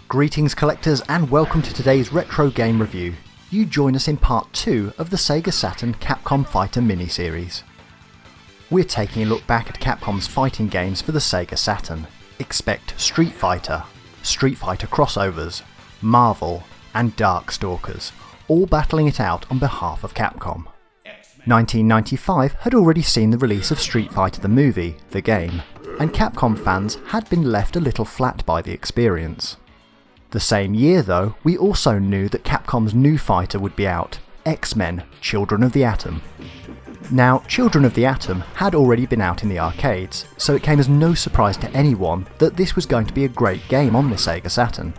Greetings collectors and welcome to today's retro game review. You join us in part 2 of the Sega Saturn Capcom Fighter miniseries. We're taking a look back at Capcom's fighting games for the Sega Saturn. Expect Street Fighter crossovers, Marvel and Darkstalkers, all battling it out on behalf of Capcom. 1995 had already seen the release of Street Fighter the movie, the game, and Capcom fans had been left a little flat by the experience. The same year though, we also knew that Capcom's new fighter would be out, X-Men: Children of the Atom. Now, Children of the Atom had already been out in the arcades, so it came as no surprise to anyone that this was going to be a great game on the Sega Saturn.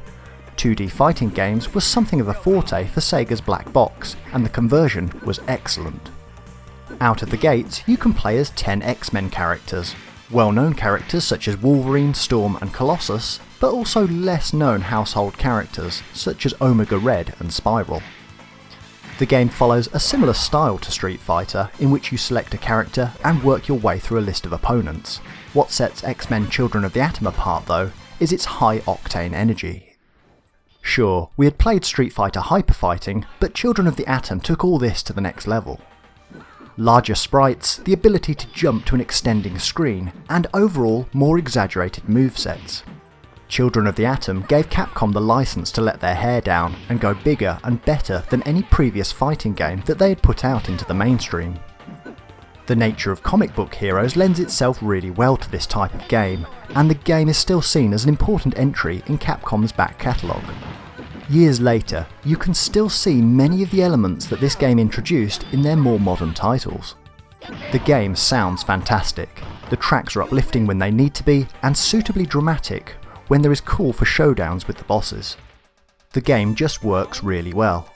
2D fighting games was something of a forte for Sega's black box, and the conversion was excellent. Out of the gates, you can play as 10 X-Men characters, well-known characters such as Wolverine, Storm and Colossus, but also less known household characters such as Omega Red and Spiral. The game follows a similar style to Street Fighter, in which you select a character and work your way through a list of opponents. What sets X-Men Children of the Atom apart though, is its high-octane energy. Sure, we had played Street Fighter Hyper Fighting, but Children of the Atom took all this to the next level. Larger sprites, the ability to jump to an extending screen, and overall more exaggerated movesets. Children of the Atom gave Capcom the license to let their hair down and go bigger and better than any previous fighting game that they had put out into the mainstream. The nature of comic book heroes lends itself really well to this type of game, and the game is still seen as an important entry in Capcom's back catalogue. Years later, you can still see many of the elements that this game introduced in their more modern titles. The game sounds fantastic, the tracks are uplifting when they need to be, and suitably dramatic when there is call for showdowns with the bosses. The game just works really well.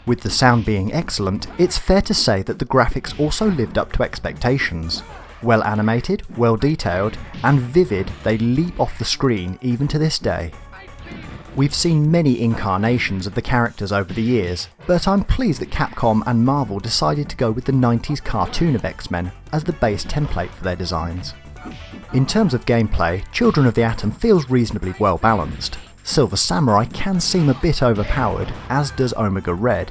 With the sound being excellent, it's fair to say that the graphics also lived up to expectations. Well animated, well detailed, and vivid, they leap off the screen even to this day. We've seen many incarnations of the characters over the years, but I'm pleased that Capcom and Marvel decided to go with the 90s cartoon of X-Men as the base template for their designs. In terms of gameplay, Children of the Atom feels reasonably well balanced. Silver Samurai can seem a bit overpowered, as does Omega Red.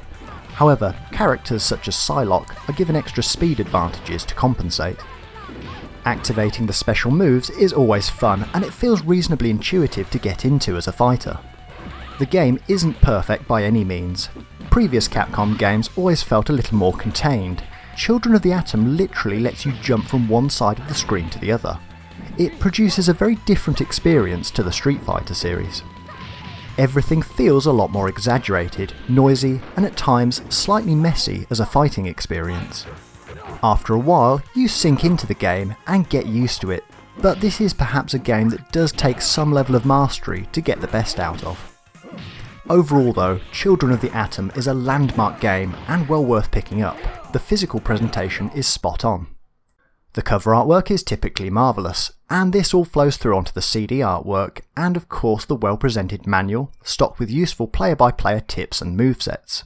However, characters such as Psylocke are given extra speed advantages to compensate. Activating the special moves is always fun, and it feels reasonably intuitive to get into as a fighter. The game isn't perfect by any means. Previous Capcom games always felt a little more contained. Children of the Atom literally lets you jump from one side of the screen to the other. It produces a very different experience to the Street Fighter series. Everything feels a lot more exaggerated, noisy, and at times slightly messy as a fighting experience. After a while, you sink into the game and get used to it, but this is perhaps a game that does take some level of mastery to get the best out of. Overall though, Children of the Atom is a landmark game and well worth picking up. The physical presentation is spot on. The cover artwork is typically marvellous, and this all flows through onto the CD artwork and of course the well presented manual, stocked with useful player-by-player tips and movesets.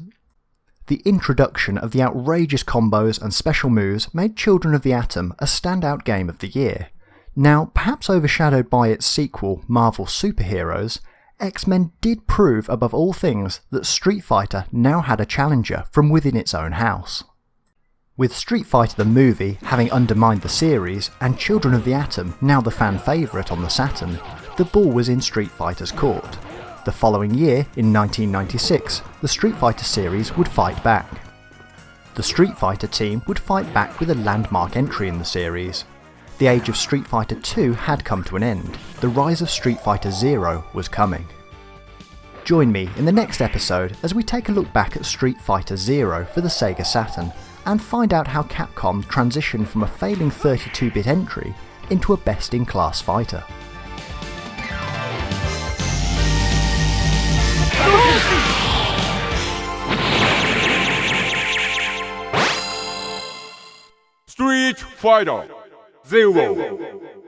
The introduction of the outrageous combos and special moves made Children of the Atom a standout game of the year. Now, perhaps overshadowed by its sequel, Marvel Superheroes, X-Men did prove above all things that Street Fighter now had a challenger from within its own house. With Street Fighter the movie having undermined the series, and Children of the Atom now the fan favourite on the Saturn, the ball was in Street Fighter's court. The following year, in 1996, the Street Fighter series would fight back. The Street Fighter team would fight back with a landmark entry in the series. The age of Street Fighter 2 had come to an end. The rise of Street Fighter Zero was coming. Join me in the next episode as we take a look back at Street Fighter Zero for the Sega Saturn and find out how Capcom transitioned from a failing 32-bit entry into a best-in-class fighter. Street Fighter Zero.